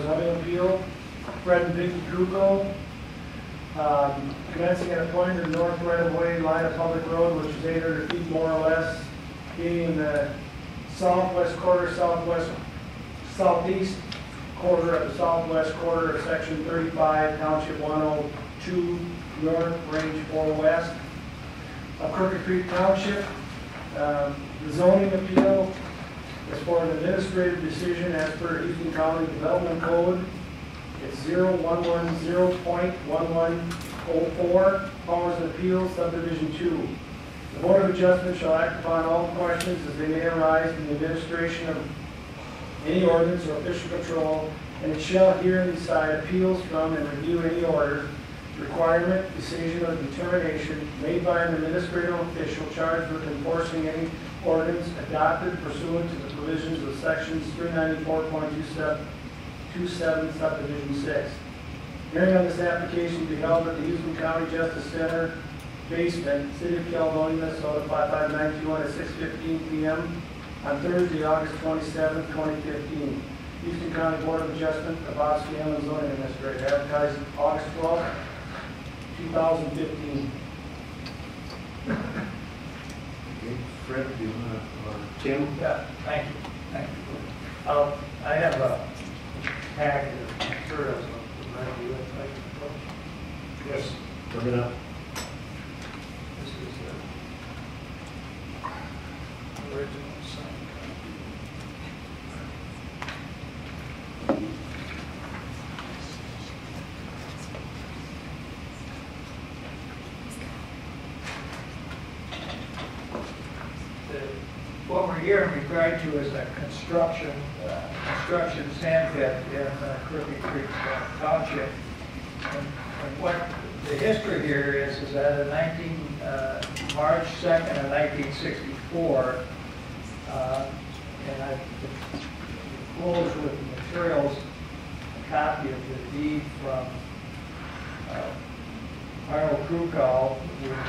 Zoning appeal, Fred and Vicky Krukow, commencing at a point in the north right-of-way line of public road, which is 800 feet more or less, being in the southwest quarter, southeast quarter of the southwest quarter of section 35, township 102, north, range 4 west of Crooked Creek Township. The zoning appeal is for an administrative decision as per Houston County Development Code. It's 0110.1104, Powers of Appeal, Subdivision 2. The Board of Adjustment shall act upon all questions as they may arise in the administration of any ordinance or official control, and it shall hear and decide appeals from and review any order, requirement, decision, or determination made by an administrative official charged with enforcing any ordinance adopted pursuant to the provisions of sections 394.27 subdivision 6. Hearing on this application to be held at the Houston County Justice Center basement, City of Caledonia, Minnesota 55921 at 6:15 p.m. on Thursday, August 27, 2015. Houston County Board of Adjustment, Abowski, Emmons, Zoning Administrator, advertised August 12, 2015. Fred, do you want to, or Tim? Yeah, thank you. Thank you. I have a packet of materials from review. Yes. Bring it up. This is the original signed What we're here in regard to is a construction sand pit in Crooked Creek Township. And what the history here is that in March 2nd of 1964, and I've enclosed with the materials a copy of the deed from Krukow, which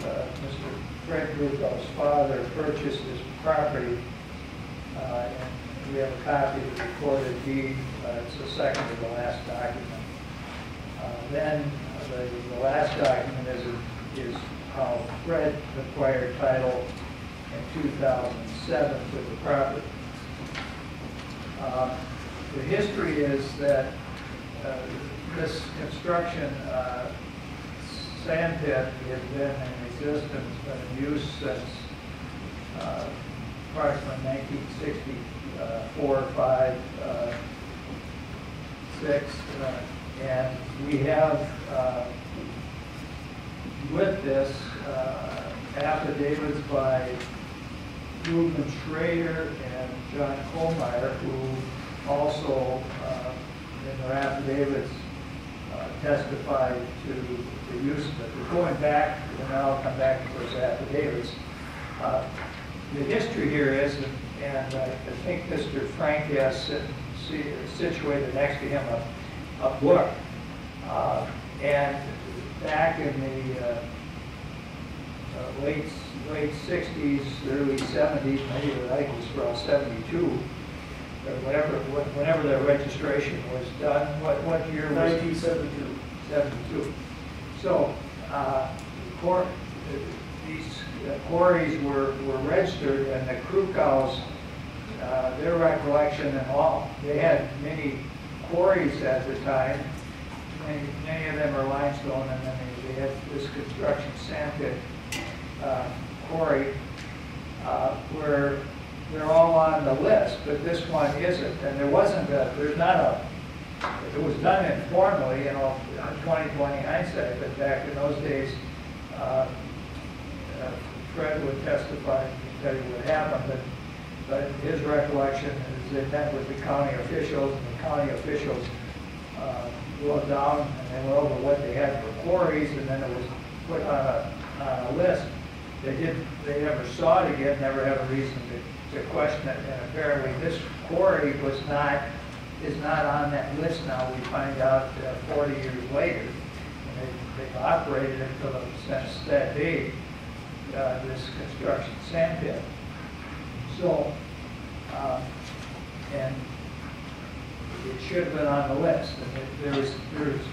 Mr. Fred Krukow's father purchased his property, and we have a copy of the recorded deed. It's the second to the last document. Then the last document is how Fred acquired title in 2007 to the property. The history is that this construction sand pit has been in existence, been in use since approximately 1964, 5, 6, and we have with this affidavits by Reuben Schrader and John Kohlmeyer, who also in their affidavits testified to the use of it. We're going back, and I'll come back to those affidavits. The history here is, and I think Mr. Frank has situated next to him a book. And back in the late 60s, early 70s, maybe I think it was around 72, or whenever their registration was done. What year was it? 1972. 72. So these quarries were registered, and the Krukows, their recollection and all, they had many quarries at the time. Many of them are limestone, and then they had this construction sand pit quarry where they're all on the list, but this one isn't. And it was done informally, 20/20 hindsight, but back in those days, Fred would testify and tell you what happened, but his recollection is they met with the county officials, and the county officials wrote down and they went over what they had for quarries, and then it was put on a list. They never saw it again, never had a reason to question it, and apparently this quarry is not on that list now. We find out 40 years later, and they've operated it since that date, this construction sand pit. So, and it should have been on the list. And there was,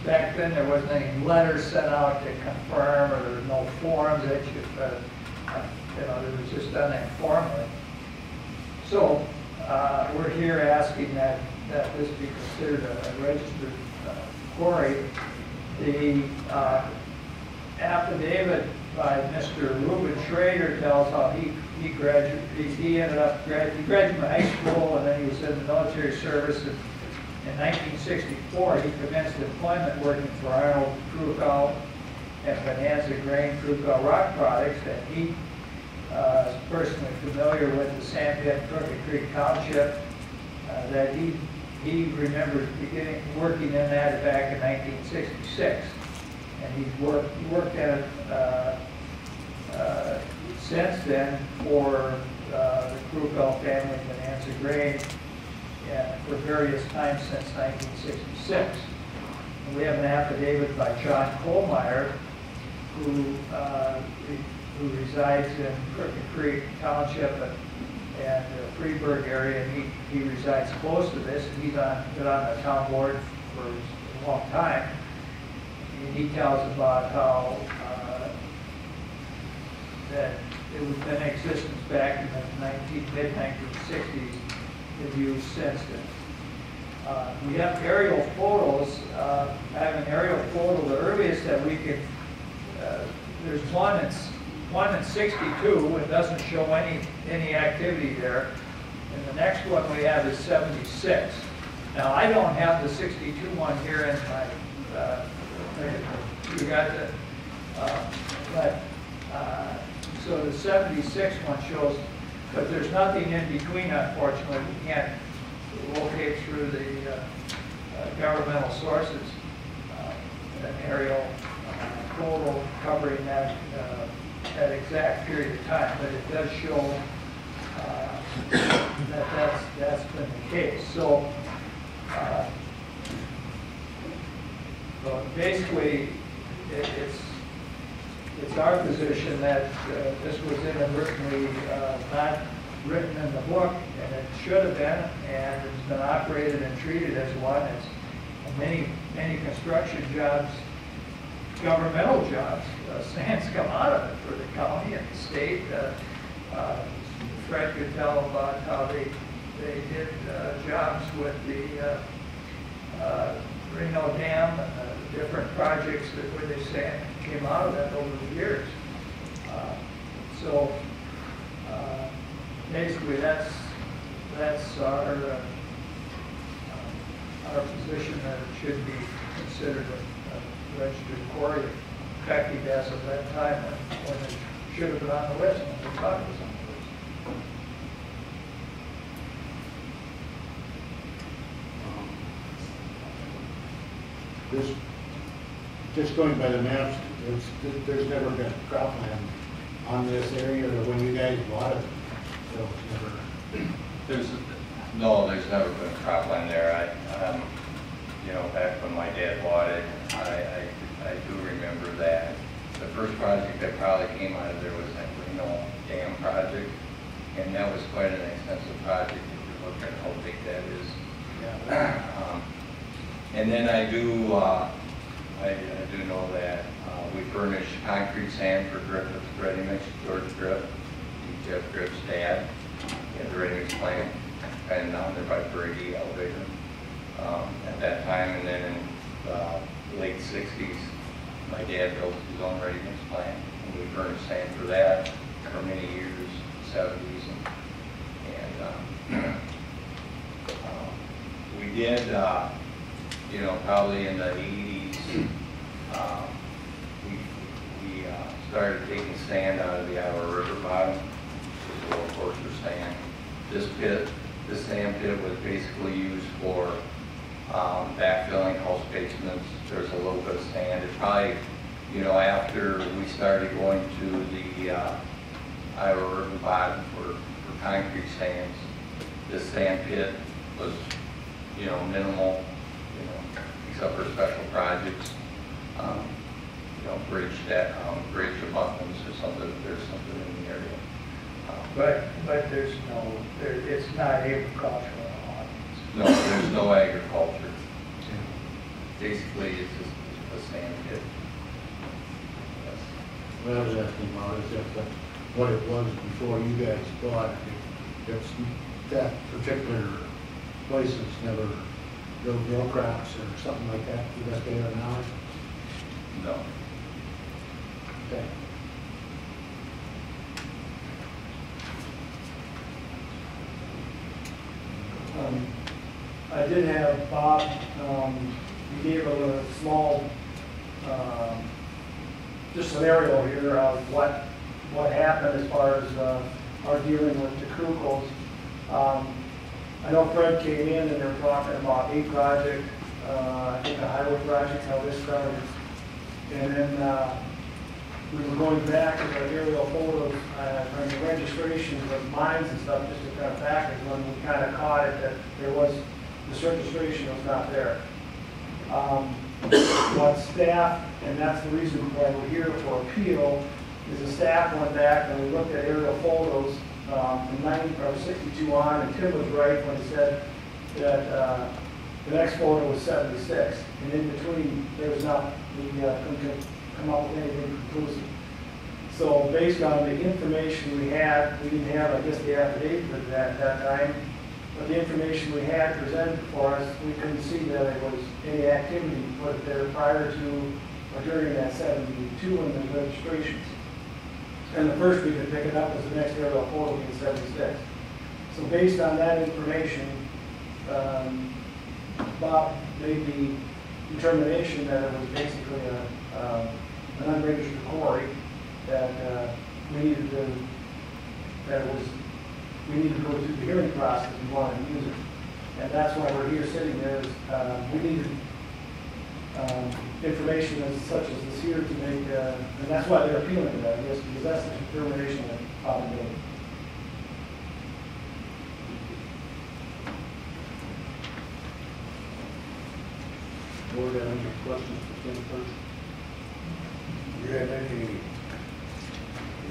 back then, there wasn't any letters sent out to confirm, or there was no forms that should, it was just done informally. So, we're here asking that this be considered a registered quarry. The affidavit by Mr. Reuben Schrader tells how he ended up graduating high school, and then he was in the military service. In 1964, he commenced employment working for Arnold Krukow and Bonanza Grain Krukow Rock Products, and he is personally familiar with the sand pit Crooked Creek Township. That he remembers beginning working in that back in 1966, and he's worked at it since then for the Krukow family, Bonanza Grain, and for various times since 1966. And we have an affidavit by John Kohlmeyer, who resides in Crooked Creek Township and the Freeburg area, and he resides close to this, and he's been on the town board for a long time. And he tells about how that it was in existence back in the mid-1960s, and used since then. We have aerial photos. I have an aerial photo. The earliest that we could, there's one in 62. It doesn't show any activity there. And the next one we have is 76. Now, I don't have the 62 one here in my, you got the, so the 76 one shows, but there's nothing in between, unfortunately. We can't locate through the governmental sources an aerial photo covering that exact period of time, but it does show that's been the case. So, basically, it's our position that this was inadvertently not written in the book, and it should have been, and it's been operated and treated as one. It's many construction jobs, governmental jobs, sands come out of it for the county and the state. Fred could tell about how they did jobs with the Reno Dam, different projects where they sand came out of that over the years. Basically, that's our position, that it should be considered a registered quarry, effective as of that time when it should have been on the list, when we thought it was on the list. Just going by the maps, there's never been cropland on this area, or when you guys bought it, so it's never. There's never been cropland there. Back when my dad bought it, I do remember that. The first project that probably came out of there was that Reno Dam project, and that was quite an extensive project if you look at how big that is. Yeah. And then I do know that we furnish concrete sand for Griffith's Ready Mix, George Griff, Jeff Griff's dad. He had the ready mix plant kind of down there by Brady elevator at that time. And then in the late 60s, my dad built his own ready mix plant, and we furnished sand for that for many years, 70s. And we did, probably in the 80s, we started taking sand out of the Iowa River bottom, which is a low coarser sand. This sand pit was basically used for backfilling house basements. There's a little bit of sand. It probably, after we started going to the Iowa River bottom for concrete sands, this sand pit was, minimal, except for special projects, bridge abutments or something. There's something in the area. But it's not agricultural. No, there's no agriculture. Basically, it's just a sand pit. What I was asking about is if what it was before you guys bought it, if that particular place has never grow crops or something like that, you got there now? No. Okay. I did have Bob, he gave a small, just scenario here of what happened as far as our dealing with the Krukows. I know Fred came in and they were talking about a project, I think a highway project, how this started. And then we were going back to the aerial photos from the registrations of mines and stuff, just to kind of back it when we kind of caught it that there was, this registration was not there. What staff, and that's the reason why we're here for appeal, is the staff went back and we looked at aerial photos from 62 on, and Tim was right when he said that the next photo was 76. And in between, there was not, we couldn't come up with anything conclusive. So based on the information we had, we didn't have, I guess, the affidavit at that time, but the information we had presented for us, we couldn't see that it was any activity put there prior to or during that 72 in the registrations. And the first we could pick it up was the next aerial photo being 76. So based on that information, Bob made the determination that it was basically an unregistered quarry, that we needed to, we needed to go through the hearing process and wanted to use it. And that's why we're here sitting there, is we needed information as such as this here to make, and that's why they're appealing to that, I guess, because that's the determination that Bob made. Board, any questions for Tim first? Do you have any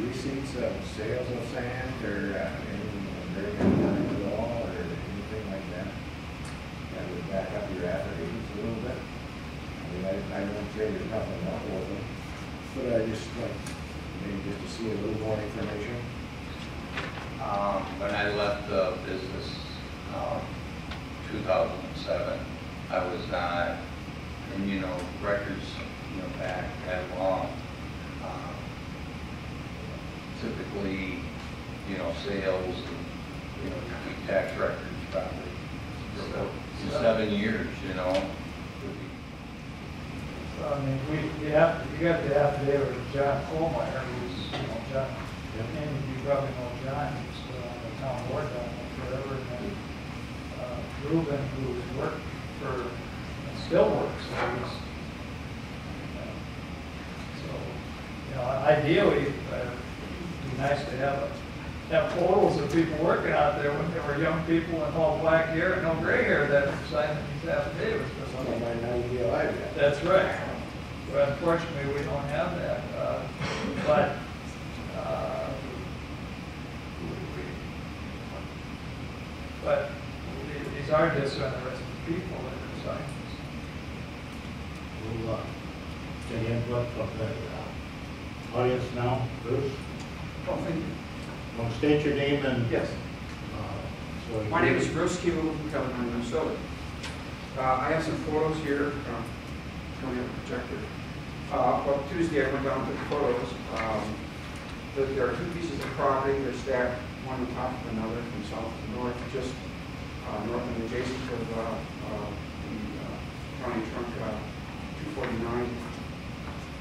receipts of sales of sand or any very time at all or anything like that? That would back up your affidavits a little bit. I mean, I don't say there's nothing wrong with them, but I just like maybe just to see a little more information. When I left the business, 2007, I was not, and records, back that long. Typically, sales and, keep tax records probably for 7 years, I mean, you got the affidavit of John Kohlmeyer, who's, John, and you probably know John, who's on the town board down there forever, and then Ruben, who's worked for, and still works, so ideally, it'd be nice to have photos of people working out there when they were young people and all black hair and no gray hair that were signing these affidavits. Some might not be alive yet. That's right. But unfortunately, we don't have that. But these are disinterested people that are signing this. We'll get input from the audience now. Bruce? Well, thank you. Want to state your name and... Yes. My name is Bruce Q. Calvin, Minnesota. I have some photos here. Don't have a projector. Well, Tuesday I went down to the photos. There are two pieces of property. They're stacked one on top of another from south to north, just north and adjacent to the county trunk 249.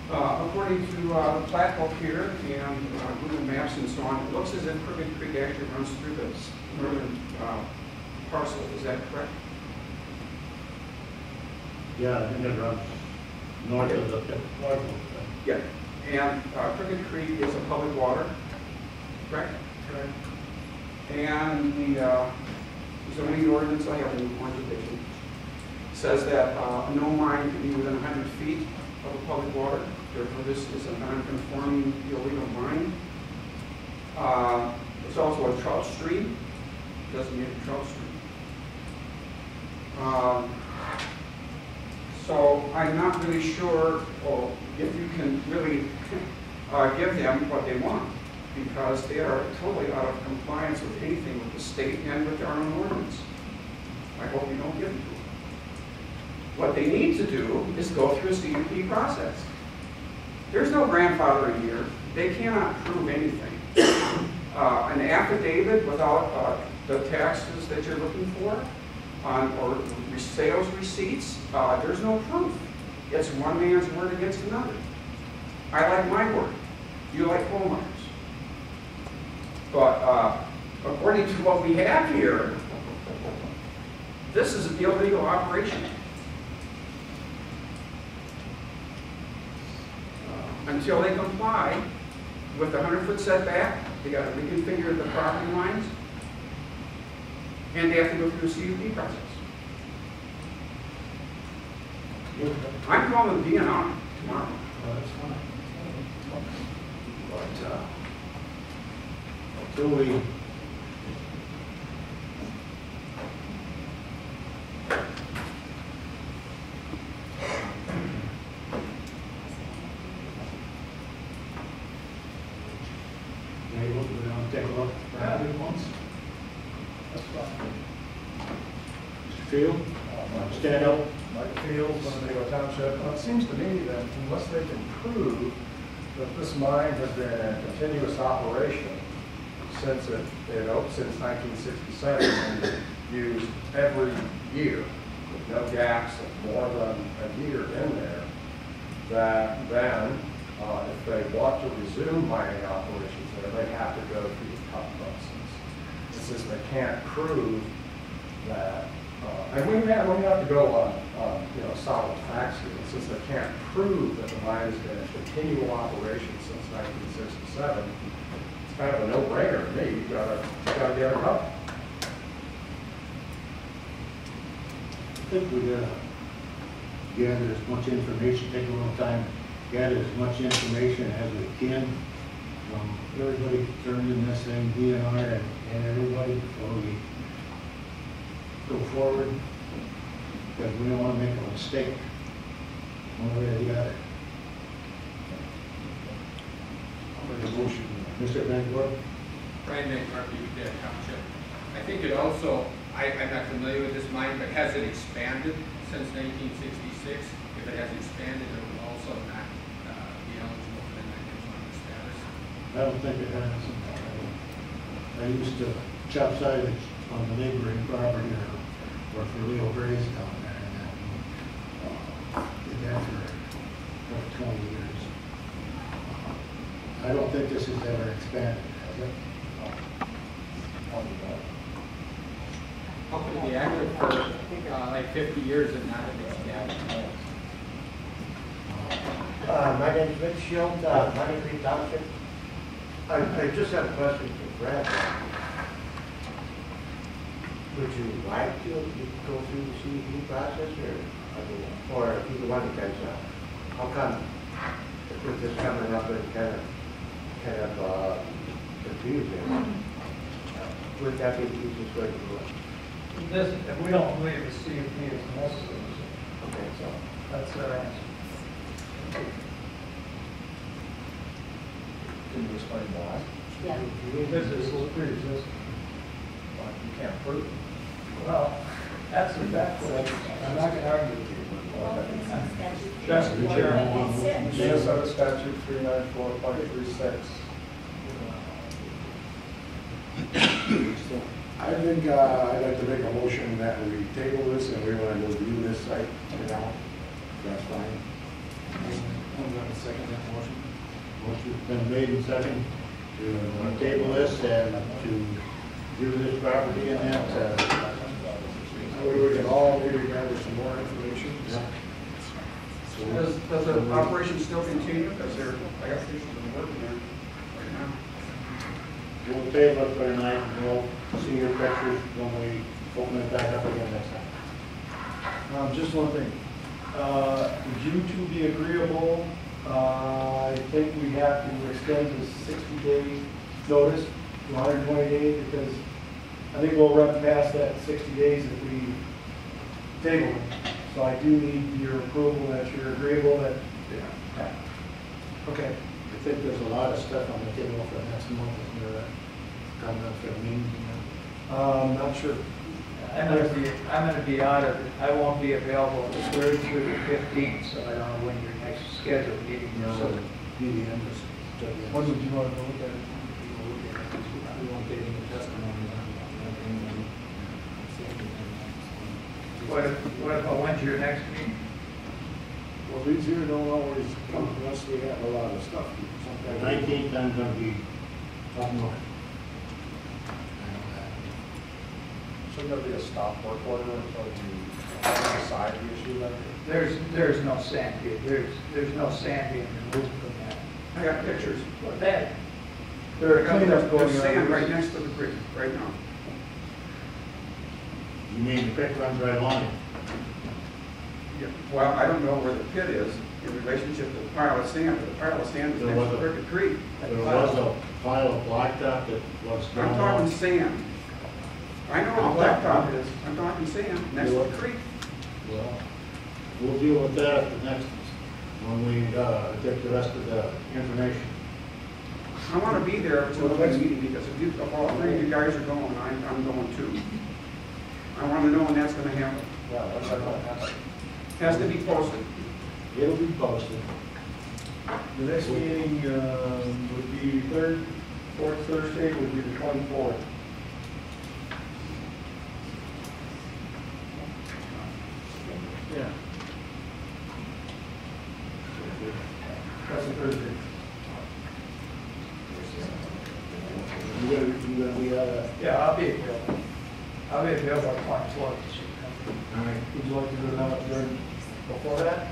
According to the plat book here and Google Maps and so on, it looks as if Crooked Creek actually runs through the northern parcel. Is that correct? Yeah, I think it runs north of the pit. Yeah. And Crooked Creek is a public water, correct? Correct. And the zoning ordinance, I have one division, says that no mine can be within 100 feet of a public water. Therefore, this is a non-conforming illegal mine. It's also a trout stream, designated trout stream. So I'm not really sure if you can really give them what they want, because they are totally out of compliance with anything with the state and with our own ordinance. I hope we don't give them to them. What they need to do is go through a CUP process. There's no grandfathering here. They cannot prove anything. An affidavit without the taxes that you're looking for, or sales receipts, there's no proof. It's one man's word against another. I like my word. You like Homeowners. But according to what we have here, this is an illegal operation. Until they comply with the 100-foot setback, they got to reconfigure the property lines, and they have to go through the CUP process. I'm calling the DNR tomorrow. That's fine. But, until we go down and take a look at it once. That's fine. Mr. Field, stand up. Mike Fields, Winnebago Township. Well, it seems to me that unless they can prove that this mine has been a continuous operation since it opened since 1967 and used every year with no gaps of more than a year in there, that then if they want to resume mining operations there, they have to go through the cut process. It's just they can't prove that. And we have to go on solid facts here. Since they can't prove that the mine has been a continual operation since 1967, it's kind of a no-brainer to me. You gotta get it up. I think we gotta gather as much information, take a little time, gather as much information as we can from everybody concerned in this thing, DNR and everybody, before we go forward, because we don't want to make a mistake one way or the other. I'll make a motion. Mr. Van Gorp? Brian McCarthy, Udall Township. I think it also, I'm not familiar with this mine, but has it expanded since 1966? If it has expanded, it will also not be eligible for the non-conforming status. I don't think it has. I used to chop silage on the neighboring property or for Leo Gray's down there, and did that for 20 years. I don't think this has ever expanded, has it? How could it be active for like 50 years and not have expanded? My name is Rich Shield, Money Creek Township. I just have a question for Brad. Would you like to go through the CEP process, or either one, because how come with this coming up and kind of confusing? Would that be the easiest way to do it? This, if we don't believe the CUP is necessary, Okay, so that's their answer. Can you explain why? Yeah. This is pre-existing. You can't prove it. Well, that's exactly what I'm not going to argue with you. Yes, Mr. Chair. Chairman. Minnesota statute 394.36. I think I'd like to make a motion that we table this and we want to review this site now. That's fine. I'm going to second that motion. Motion's been made and seconded to table this and to do this property and that. We can all maybe gather some more information. Yeah. Does the operation still continue? Because I got people working there right now. We'll table it for tonight and we'll see your pictures when we open it back up again next time. Just one thing. Would you two be agreeable? I think we have to extend the 60-day notice to 120 days, because I think we'll run past that 60 days if we table it. So I do need your approval that you're agreeable that, Yeah. okay. I think there's a lot of stuff on the table for next month, isn't there, coming up for the meeting, Not sure. I'm gonna be out of, I won't be available the 3rd through the 15th, so I don't know when your next scheduled meeting you know? is. So, So BDM is, When would you want to look at it? we won't get any testimony on anything. what about when's your next meeting? Well, these here don't always come unless we have a lot of stuff. The Sometimes 19th, I'm gonna be up north. Shouldn't there be a stop work order until you decide the issue then? There's no sand being, there's no sand being removed from that. I got pictures. But that, There are cleanup going on. There's sand right next to the creek, right now. You mean the creek runs right along it? Yeah. Well, I don't know where the pit is in relationship to the pile of sand, but the pile of sand is There next was to a- Crooked Creek. There was a pile of blacktop that was I'm thrown talking off. sand. I know where the blacktop is. I'm talking sand next to the creek. Well, we'll deal with that at the next, when we get the rest of the information. I want to be there until the next meeting because if all three of you guys are going, I'm going too. I want to know when that's going to happen. Yeah, that's not gonna happen. Has to be posted. It'll be posted. The next meeting would be fourth Thursday would be the 24th. Yeah. That's a Thursday. You gonna be, yeah, I'll be available. I'll be available on 24th. all right. Would you like to do it now during, before that?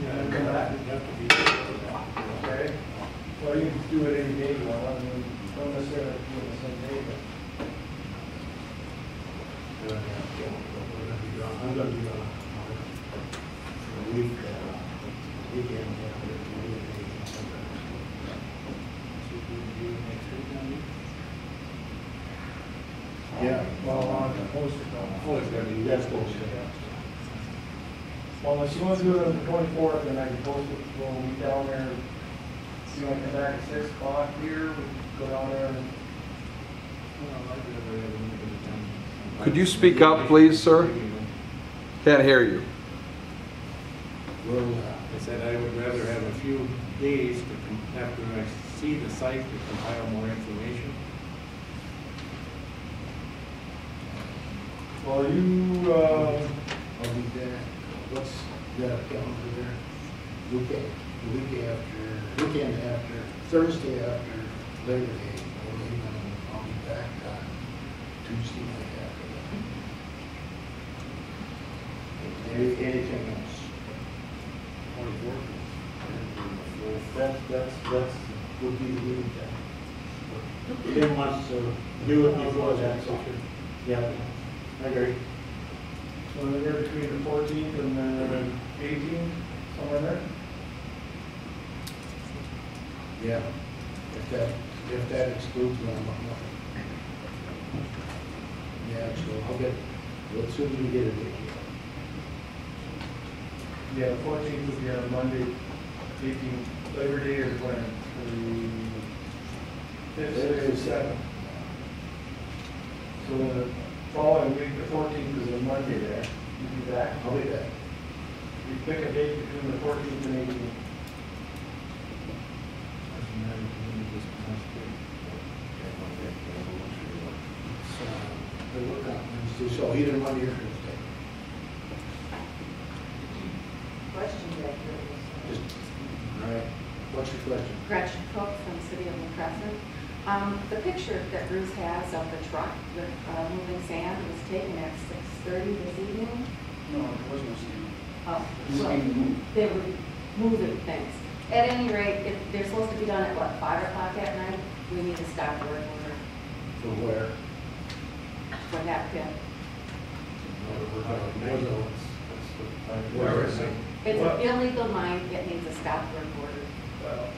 Yeah, Come back. you have to be there for that. Okay. Well, you can do it any day you want, I mean, don't necessarily have to do it the same day, but. We're gonna be gone. I'm gonna be gone. For a week, weekend. Yeah. Well, on the poster. Oh, it's gonna be, that's posted. Well, unless you want to do it on the 24th, then I can post it, we'll be down there. You want to come back at 6 o'clock here, we can go down there and. Could you speak up, please, sir? Can't hear you. Well, I said I would rather have a few days to, after I see the site, to compile more information. Well, you, I'll be there. What's the calendar there? Weekend after, Thursday after Labor Day, I'll be back on Tuesday night after that. Anything else? 24th? Would be the meeting time. Tim wants to do it before that, so, yeah, I agree. so they're between the 14th and the 18th, somewhere there? Yeah, if that excludes one, I'm not. Yeah, so I'll get, as soon as we get it. Yeah, the 14th would be on Monday, 18th, Labor Day is when? The 5th, 6th, 7th. So then the following week, the 14th is a Monday there. You be back? I'll be back. You pick a date between the 14th and 18th. So either Monday or Tuesday. Question back here. Just, all right, what's your question? Gretchen Cook from the City of New Crescent. The picture that Bruce has of the truck with moving sand was taken at 6:30 this evening. No, there was no sand. Oh, well, they were moving things. At any rate, if they're supposed to be done at what, 5 o'clock at night, we need to stop work order For where? for that pit. Where is it? It's an illegal mine, it needs a stop work order. Well,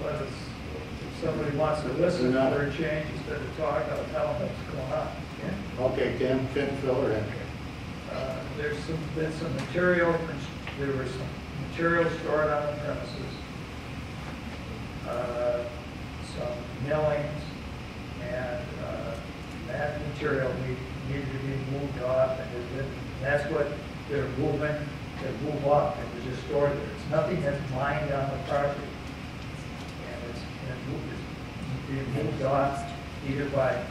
let us, if somebody wants to listen for a change instead of talk, I'll tell them what's going on. Okay, Tim, Phil, or Andrew? there's been some material, there was some material stored on the premises, some millings, and that material needed to be moved off, and that's what they're moving, to move up, and was just stored there. It's nothing that's mined on the property. And it's being moved off either by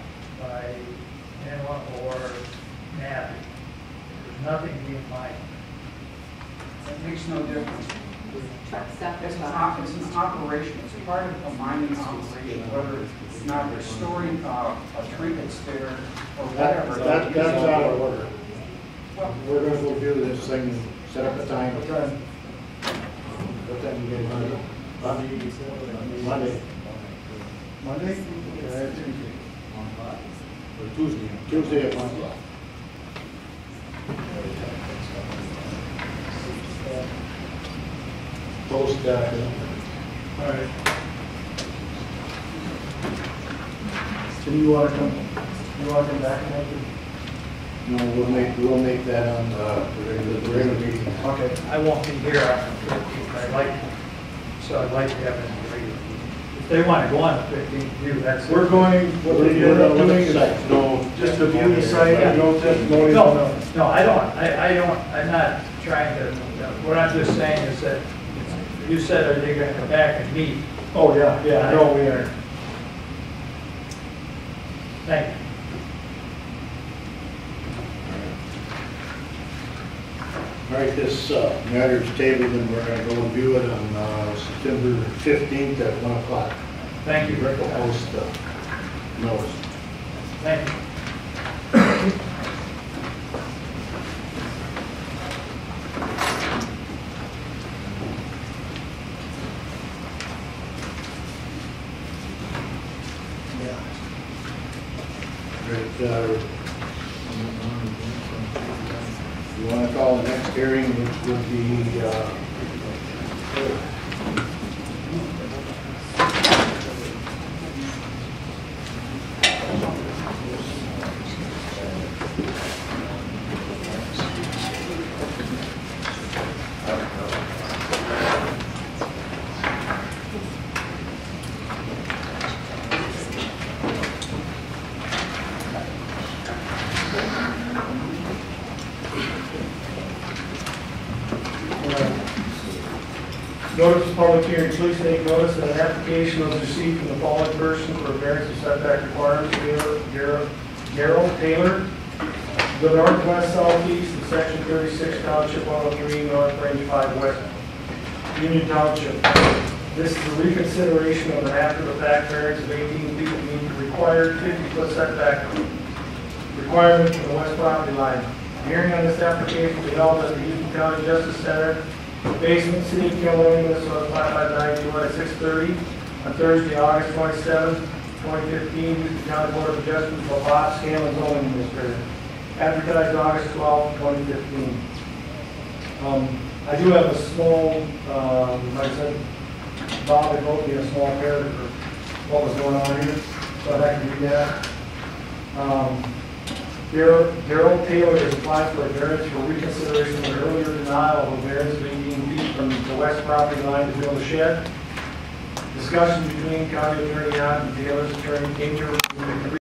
anyone or Navy. There's nothing being mined. It makes no difference. Truck stop It's is an, fine. it's an operation, it's part of a mining operation, whether it's not they're storing trinkets there or whatever. That's out of order. We're gonna go do this thing, set up a time. What time? What time you guys want to do? Monday. Monday? Tuesday. Or Tuesday. Tuesday at 1 o'clock. Post, All right. So you want to come back and make it? no, we'll make that on the regular meeting. Okay. I won't be here on the 15th. I'd like to have it in the regular meeting. If they want to go on the 15th, view, that's. We're going, what we ended up doing is just to view the site, and no testimony. No, I don't, I'm not trying to, what I'm just saying is that you said, are they going to come back and meet? Oh, yeah, no, we are. Thank you. All right, this matter's tabled, and we're gonna go view it on September 15th at 1 o'clock. Thank you, Rick. Post notice. Thank you. Right, you want to call the next hearing, which would be, Notice of public hearing, please take notice that an application was received from the following person for variance of setback requirements, Gerald Taylor, the northwest southeast of section 36, township 103, north range 5 west, Union Township. This is a reconsideration of an after-the-fact variance of 18 feet to meet the required 50-foot setback requirement from the west property line. The hearing on this application will be held at the Houston County Justice Center, basement, City of Killeen, Minnesota, 5592 at 6:30 on Thursday, August 27, 2015. Houston County Board of Adjustment for Bob Scanlon, zoning administrator. Advertised August 12, 2015. I do have a small, like I said, Bob had wrote me a small paragraph of what was going on here, so I can read that. Gerald Taylor has applied for a variance for reconsideration of an earlier denial of a variance of 18 feet from the west property line to build a shed. Discussion between County Attorney Ott and Taylor's attorney came to